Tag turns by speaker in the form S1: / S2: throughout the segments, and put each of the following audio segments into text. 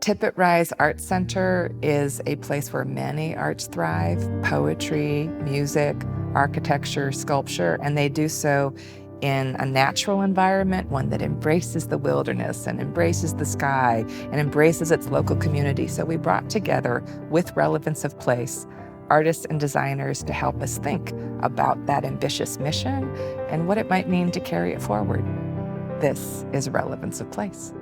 S1: Tippet Rise Art Center is a place where many arts thrive: poetry, music, architecture, sculpture, and they do so in a natural environment, one that embraces the wilderness and embraces the sky and embraces its local community. So we brought together, with Relevance of Place, artists and designers to help us think about that ambitious mission and what it might mean to carry it forward. This is Relevance of Place.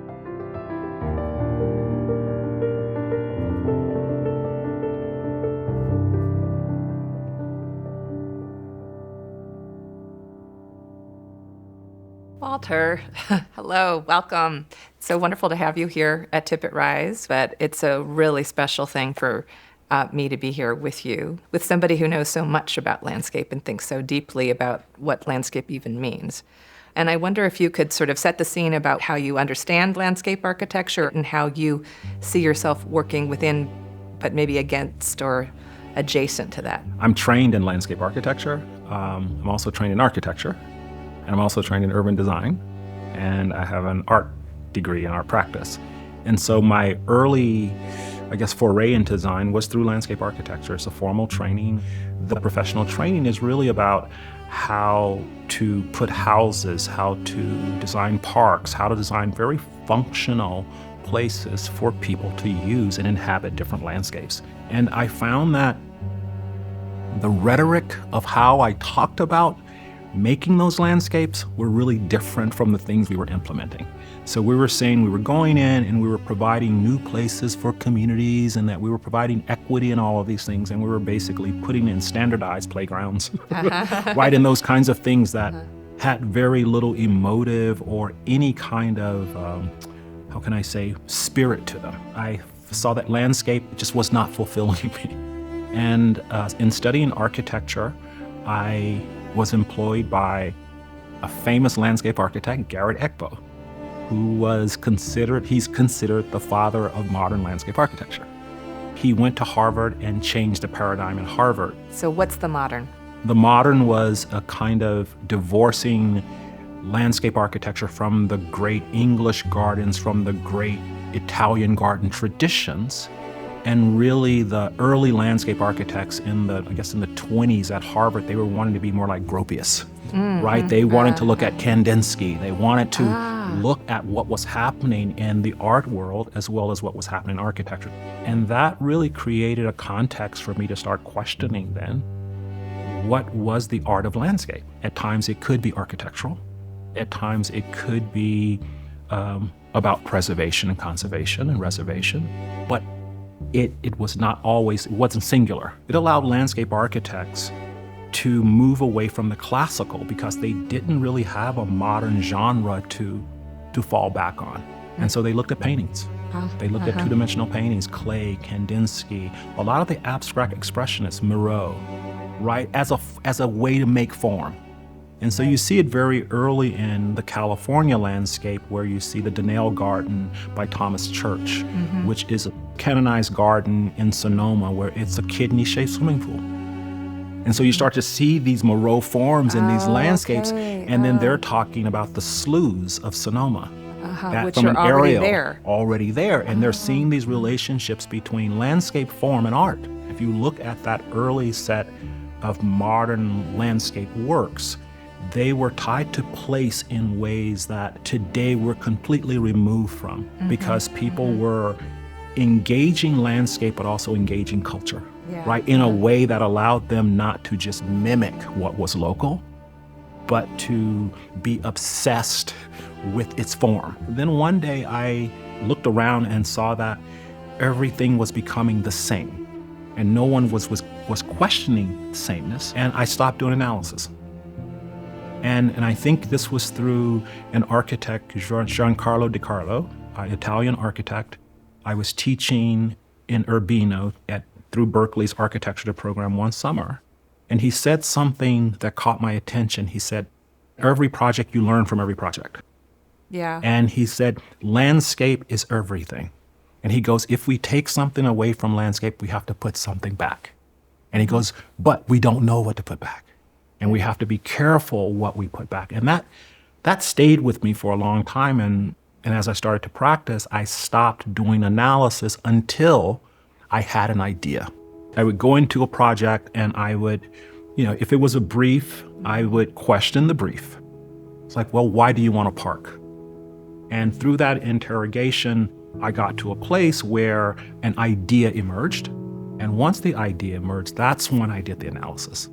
S1: Walter, hello, welcome. It's so wonderful to have you here at Tippet Rise, but it's a really special thing for me to be here with you, with somebody who knows so much about landscape and thinks so deeply about what landscape even means. And I wonder if you could sort of set the scene about how you understand landscape architecture and how you see yourself working within, but maybe against or adjacent to that.
S2: I'm trained in landscape architecture. I'm also trained in architecture. And I'm also trained in urban design, and I have an art degree in art practice. And so my early, foray into design was through landscape architecture. It's a formal training. The professional training is really about how to put houses, how to design parks, how to design very functional places for people to use and inhabit different landscapes. And I found that the rhetoric of how I talked about making those landscapes were really different from the things we were implementing. So we were saying we were going in and we were providing new places for communities and that we were providing equity and all of these things, and we were basically putting in standardized playgrounds, right, and those kinds of things that had very little emotive or any kind of, spirit to them. I saw that landscape just was not fulfilling me. And in studying architecture, I was employed by a famous landscape architect, Garrett Ekbo, he's considered the father of modern landscape architecture. He went to Harvard and changed the paradigm in Harvard.
S1: So what's the modern?
S2: The modern was a kind of divorcing landscape architecture from the great English gardens, from the great Italian garden traditions. And really, the early landscape architects in the 20s at Harvard, they were wanting to be more like Gropius, right? They wanted to look at Kandinsky. They wanted to look at what was happening in the art world as well as what was happening in architecture. And that really created a context for me to start questioning then, what was the art of landscape? At times it could be architectural. At times it could be about preservation and conservation and reservation. But it was not always, it wasn't singular. It allowed landscape architects to move away from the classical because they didn't really have a modern genre to fall back on. And so they looked at paintings. They looked at two-dimensional paintings, Clay, Kandinsky, a lot of the abstract expressionists, Miro, right, as a way to make form. And so you see it very early in the California landscape where you see the Donnell Garden by Thomas Church, which is a canonized garden in Sonoma where it's a kidney-shaped swimming pool. And so you start to see these Moreau forms in these landscapes, and then they're talking about the sloughs of Sonoma.
S1: Which from are
S2: already there. And they're seeing these relationships between landscape form and art. If you look at that early set of modern landscape works, they were tied to place in ways that today we're completely removed from because people were engaging landscape but also engaging culture, right? In a way that allowed them not to just mimic what was local, but to be obsessed with its form. Then one day I looked around and saw that everything was becoming the same and no one was questioning sameness, and I stopped doing analysis. And I think this was through an architect, Giancarlo Di Carlo, an Italian architect. I was teaching in Urbino through Berkeley's architecture program one summer. And he said something that caught my attention. He said, every project you learn from every project.
S1: Yeah.
S2: And he said, landscape is everything. And he goes, if we take something away from landscape, we have to put something back. And he goes, but we don't know what to put back. And we have to be careful what we put back. And that stayed with me for a long time. And And as I started to practice, I stopped doing analysis until I had an idea. I would go into a project and I would, if it was a brief, I would question the brief. It's like, well, why do you want to park? And through that interrogation, I got to a place where an idea emerged. And once the idea emerged, that's when I did the analysis.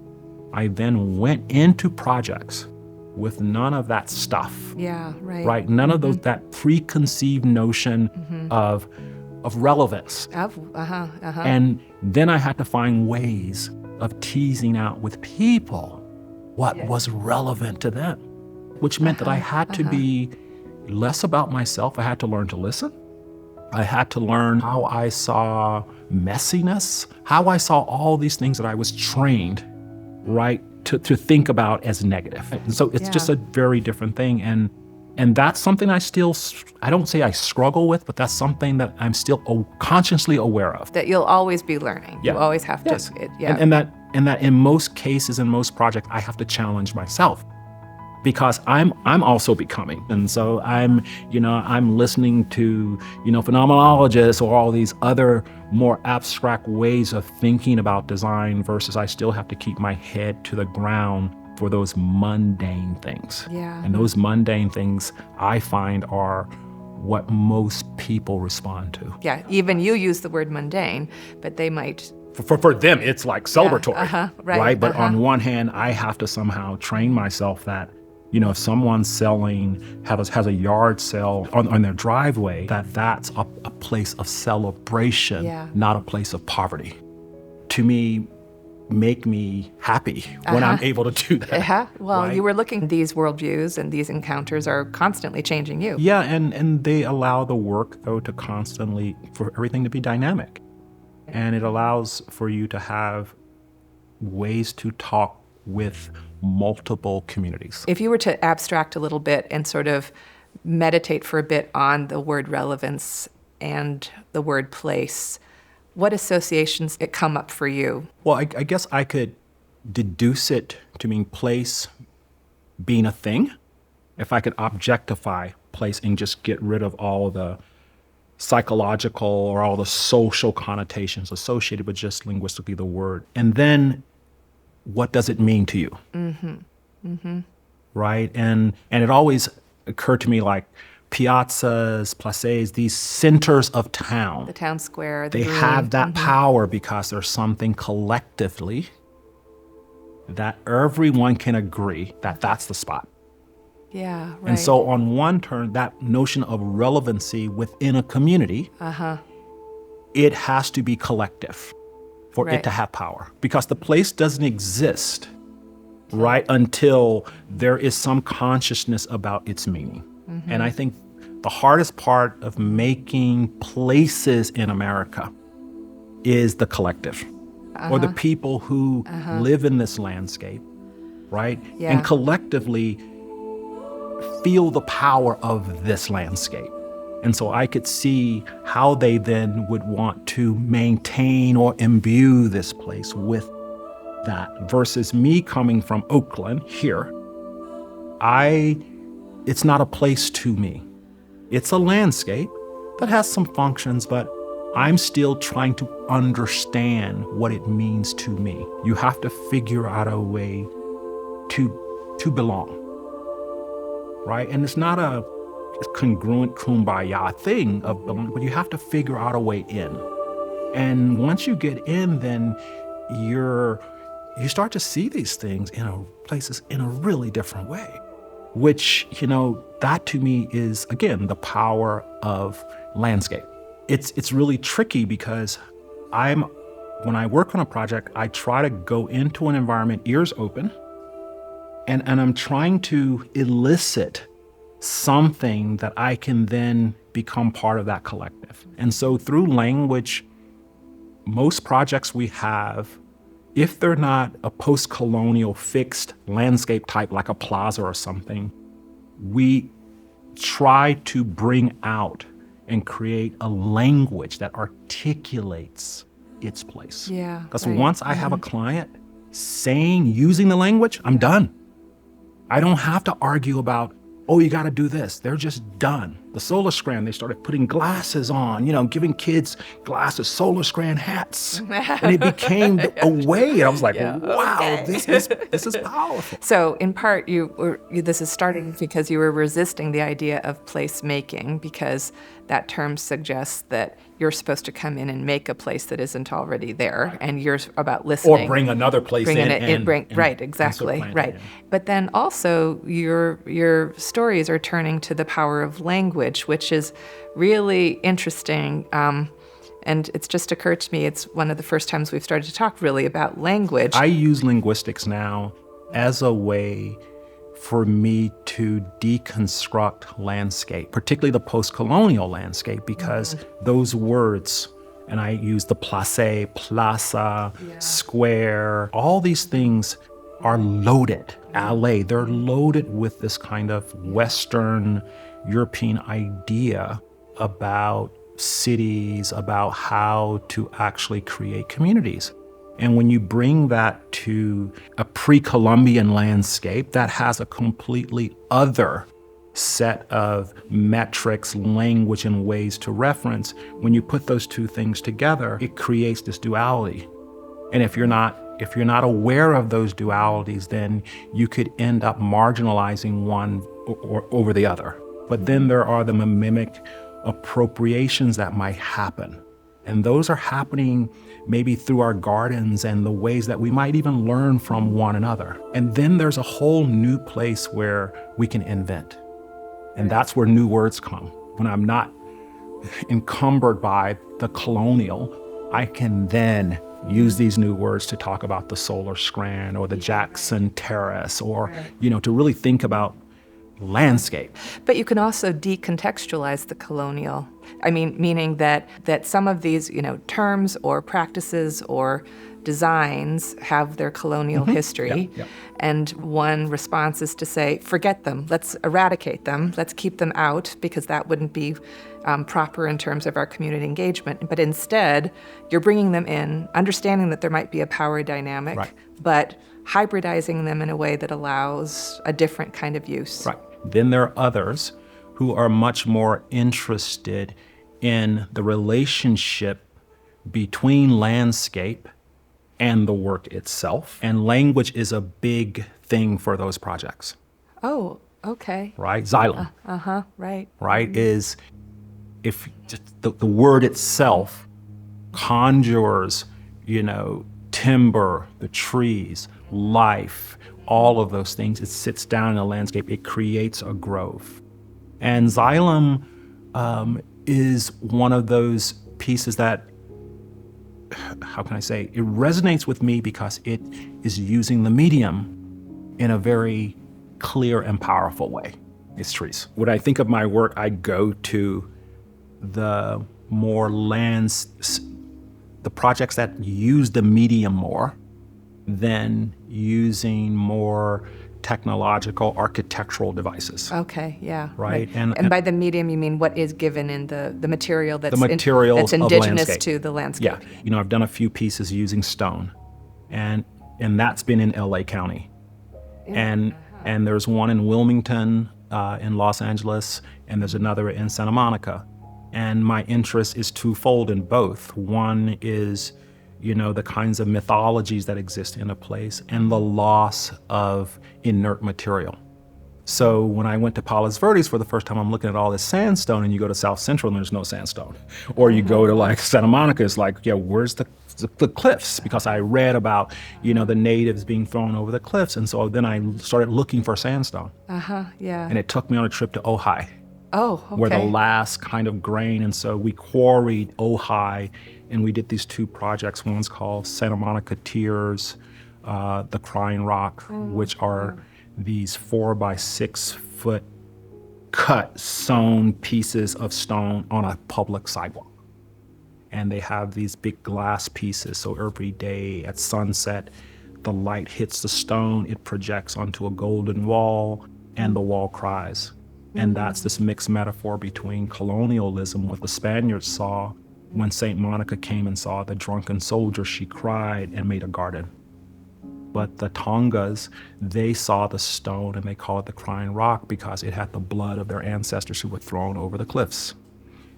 S2: I then went into projects with none of that stuff.
S1: Yeah, right.
S2: Right? None of those, that preconceived notion of relevance. And then I had to find ways of teasing out with people what was relevant to them, which meant that I had to be less about myself. I had to learn to listen. I had to learn how I saw messiness, how I saw all these things that I was trained, right, to think about as negative. And so it's just a very different thing. And that's something I don't say I struggle with, but that's something that I'm still consciously aware of.
S1: That you'll always be learning.
S2: Yeah.
S1: You always have to.
S2: And that in most cases, in most projects, I have to challenge myself. Because I'm also becoming. And so I'm listening to, phenomenologists or all these other more abstract ways of thinking about design versus I still have to keep my head to the ground for those mundane things.
S1: Yeah.
S2: And those mundane things I find are what most people respond to.
S1: Yeah, even you use the word mundane, but they might.
S2: For them, it's like celebratory,
S1: right?
S2: But on one hand, I have to somehow train myself that, if someone's has a yard sale on their driveway, that's a place of celebration, not a place of poverty. To me, make me happy when I'm able to do that.
S1: Well,
S2: right?
S1: You were looking, these worldviews and these encounters are constantly changing you.
S2: Yeah, and they allow the work, though, for everything to be dynamic. And it allows for you to have ways to talk with multiple communities.
S1: If you were to abstract a little bit and sort of meditate for a bit on the word relevance and the word place, what associations come up for you?
S2: Well, I guess I could deduce it to mean place being a thing. If I could objectify place and just get rid of all the psychological or all the social connotations associated with just linguistically the word. And then what does it mean to you? Right? And it always occurred to me like piazzas, places, these centers of town.
S1: The town square.
S2: They have that power because there's something collectively that everyone can agree that that's the spot.
S1: Yeah, right.
S2: And so on one turn, that notion of relevancy within a community, it has to be collective for it to have power. Because the place doesn't exist, right, until there is some consciousness about its meaning. And I think the hardest part of making places in America is the collective, or the people who live in this landscape, right?
S1: Yeah.
S2: And collectively feel the power of this landscape. And so I could see how they then would want to maintain or imbue this place with that versus me coming from Oakland here. It's not a place to me. It's a landscape that has some functions, but I'm still trying to understand what it means to me. You have to figure out a way to belong, right? And it's not a congruent kumbaya thing of belonging, but you have to figure out a way in. And once you get in, then you start to see these things in places in a really different way, which, that to me is, again, the power of landscape. It's really tricky because when I work on a project, I try to go into an environment, ears open, and I'm trying to elicit something that I can then become part of that collective. And so through language, most projects we have, if they're not a post-colonial fixed landscape type like a plaza or something, we try to bring out and create a language that articulates its place.
S1: Yeah.
S2: Because once I have a client using the language, I'm done. I don't have to argue about, oh, you got to do this. They're just done. the solar strand, they started putting glasses on, giving kids glasses, solar strand hats. And it became a way. And I was like, wow,
S1: okay.
S2: this is powerful.
S1: So in part, this is starting because you were resisting the idea of placemaking, because that term suggests that you're supposed to come in and make a place that isn't already there, and you're about listening.
S2: Or bring another place in.
S1: Right, exactly,
S2: and
S1: right. But then also your stories are turning to the power of language, which is really interesting. And it's just occurred to me, it's one of the first times we've started to talk really about language.
S2: I use linguistics now as a way for me to deconstruct landscape, particularly the post-colonial landscape, because those words, and I use the place, plaza, square, all these things are loaded. Alley, they're loaded with this kind of Western European idea about cities, about how to actually create communities. And when you bring that to a pre-Columbian landscape that has a completely other set of metrics, language, and ways to reference, when you put those two things together, it creates this duality. And if you're not aware of those dualities, then you could end up marginalizing one or over the other. But then there are the mimic appropriations that might happen. And those are happening maybe through our gardens and the ways that we might even learn from one another. And then there's a whole new place where we can invent. And that's where new words come. When I'm not encumbered by the colonial, I can then use these new words to talk about the solar strand or the Jackson Terrace, or, to really think about landscape.
S1: But you can also decontextualize the colonial. I mean, meaning that some of these, terms or practices or designs have their colonial history. And one response is to say, forget them, let's eradicate them, let's keep them out, because that wouldn't be proper in terms of our community engagement. But instead, you're bringing them in, understanding that there might be a power dynamic, but hybridizing them in a way that allows a different kind of use.
S2: Right. Then there are others who are much more interested in the relationship between landscape and the work itself. And language is a big thing for those projects.
S1: Oh, okay.
S2: Right? Xylem.
S1: Right.
S2: Right? Is if just the word itself conjures, timber, the trees, life, all of those things. It sits down in a landscape. It creates a grove. And Xylem is one of those pieces that, how can I say, it resonates with me because it is using the medium in a very clear and powerful way. It's trees. When I think of my work, I go to the more the projects that use the medium more than using more technological architectural devices.
S1: Okay, yeah.
S2: Right.
S1: And by the medium, you mean what is given in the material that's,
S2: the materials
S1: that's indigenous to the landscape.
S2: Yeah. I've done a few pieces using stone, and that's been in LA County. And there's one in Wilmington, in Los Angeles, and there's another in Santa Monica. And my interest is twofold in both. One is, the kinds of mythologies that exist in a place and the loss of inert material. So when I went to Palos Verdes for the first time, I'm looking at all this sandstone, and you go to South Central and there's no sandstone. Or you go to Santa Monica, it's like, where's the cliffs? Because I read about, the natives being thrown over the cliffs. And so then I started looking for sandstone. And it took me on a trip to Ojai.
S1: Oh, okay.
S2: Where the last kind of grain. And so we quarried Ojai, and we did these two projects. One's called Santa Monica Tears, the Crying Rock, which are these 4 by 6 foot cut, sewn pieces of stone on a public sidewalk. And they have these big glass pieces. So every day at sunset, the light hits the stone, it projects onto a golden wall, and the wall cries. And that's this mixed metaphor between colonialism, what the Spaniards saw when St. Monica came and saw the drunken soldier. She cried and made a garden. But the Tongas, they saw the stone and they call it the Crying Rock because it had the blood of their ancestors who were thrown over the cliffs.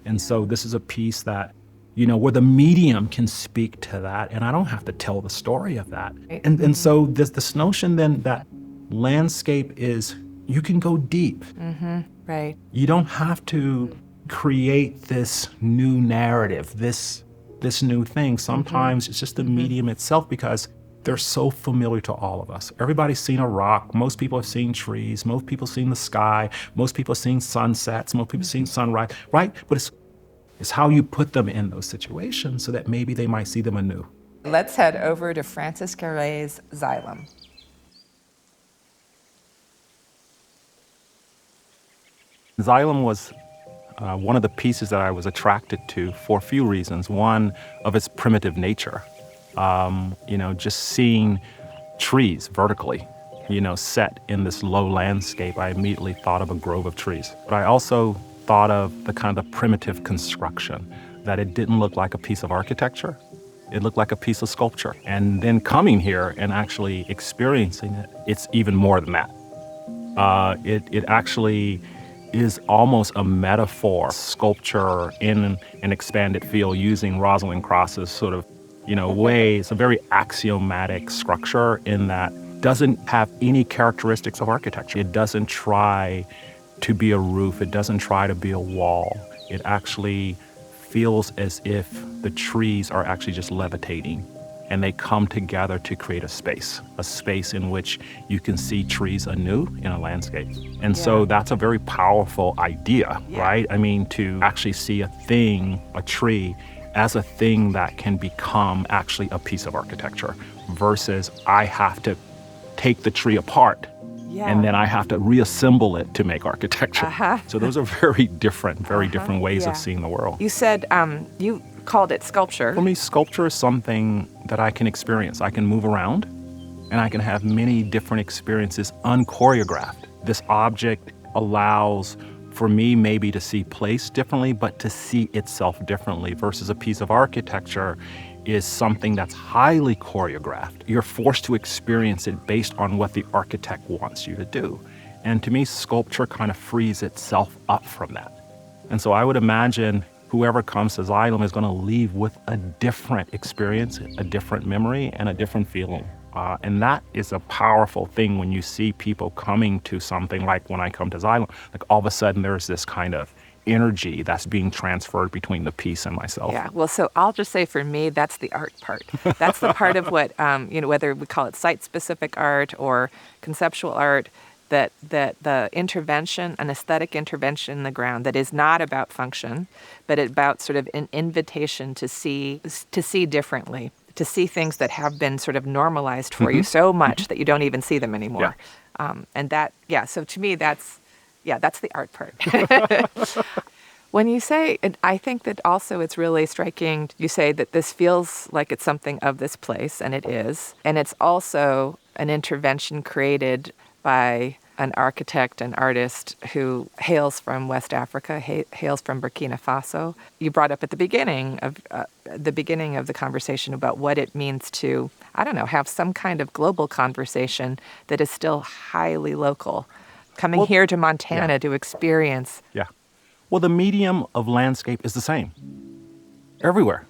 S2: And so this is a piece that, where the medium can speak to that, and I don't have to tell the story of that. And so this notion then that landscape is, you can go deep.
S1: Right.
S2: You don't have to create this new narrative, this new thing. Sometimes it's just the medium itself, because they're so familiar to all of us. Everybody's seen a rock. Most people have seen trees. Most people have seen the sky. Most people have seen sunsets. Most people have seen sunrise, right? But it's how you put them in those situations so that maybe they might see them anew.
S1: Let's head over to Francis Carré's Xylem.
S2: Xylem was one of the pieces that I was attracted to for a few reasons. One, of its primitive nature. Just seeing trees vertically, set in this low landscape, I immediately thought of a grove of trees. But I also thought of the kind of primitive construction, that it didn't look like a piece of architecture. It looked like a piece of sculpture. And then coming here and actually experiencing it, it's even more than that. It actually is almost a metaphor, sculpture in an expanded field using Rosalind Cross's sort of, way. It's a very axiomatic structure in that doesn't have any characteristics of architecture. It doesn't try to be a roof. It doesn't try to be a wall. It actually feels as if the trees are actually just levitating, and they come together to create a space in which you can see trees anew in a landscape. And so that's a very powerful idea, right? I mean, to actually see a thing, a tree, as a thing that can become actually a piece of architecture, versus I have to take the tree apart and then I have to reassemble it to make architecture. So those are very different ways of seeing the world.
S1: You said you called it sculpture.
S2: For me, sculpture is something that I can experience. I can move around and I can have many different experiences unchoreographed. This object allows for me maybe to see place differently, but to see itself differently, versus a piece of architecture is something that's highly choreographed. You're forced to experience it based on what the architect wants you to do. And to me, sculpture kind of frees itself up from that. And so I would imagine whoever comes to Xylem is going to leave with a different experience, a different memory, and a different feeling. And that is a powerful thing when you see people coming to something like when I come to Xylem, like all of a sudden there's this kind of energy that's being transferred between the piece and myself.
S1: Yeah, well, so I'll just say for me, that's the art part. That's the part of what, whether we call it site-specific art or conceptual art, that the intervention, an aesthetic intervention in the ground that is not about function, but about sort of an invitation to see differently, to see things that have been sort of normalized for you so much that you don't even see them anymore. And that, so to me, that's the art part. When you say, and I think that also it's really striking, you say that this feels like it's something of this place, and it is. And it's also an intervention created by an architect and artist who hails from West Africa, hails from Burkina Faso. You brought up at the beginning of the conversation about what it means to, have some kind of global conversation that is still highly local. Coming here to Montana to experience.
S2: Yeah. Well, the medium of landscape is the same everywhere,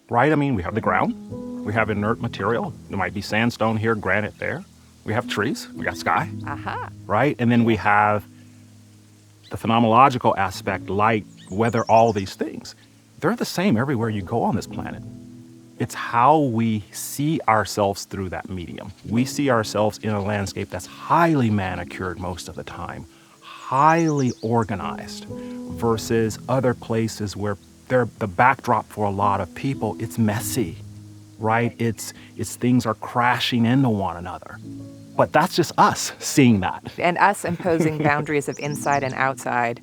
S2: right? I mean, we have the ground, we have inert material. There might be sandstone here, granite there. We have trees, we got sky, right? And then we have the phenomenological aspect, light, weather, all these things. They're the same everywhere you go on this planet. It's how we see ourselves through that medium. We see ourselves in a landscape that's highly manicured most of the time, highly organized, versus other places where they're the backdrop for a lot of people, it's messy, right? It's things are crashing into one another. But that's just us seeing that.
S1: And us imposing boundaries of inside and outside,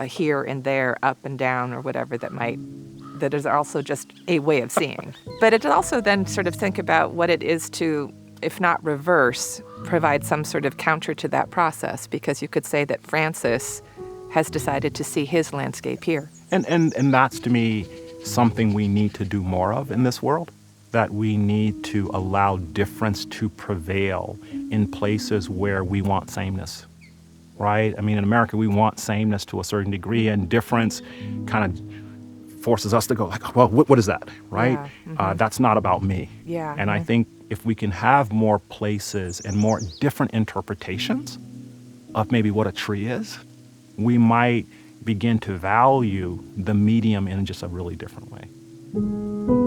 S1: here and there, up and down, or whatever that is also just a way of seeing. But it also then sort of think about what it is to, if not reverse, provide some sort of counter to that process, because you could say that Francis has decided to see his landscape here.
S2: And that's, to me, something we need to do more of in this world. that we need to allow difference to prevail in places where we want sameness, right? I mean, in America, we want sameness to a certain degree, and difference kind of forces us to go like, well, what is that, right?
S1: Yeah.
S2: That's not about me.
S1: Yeah.
S2: And I think if we can have more places and more different interpretations of maybe what a tree is, we might begin to value the medium in just a really different way.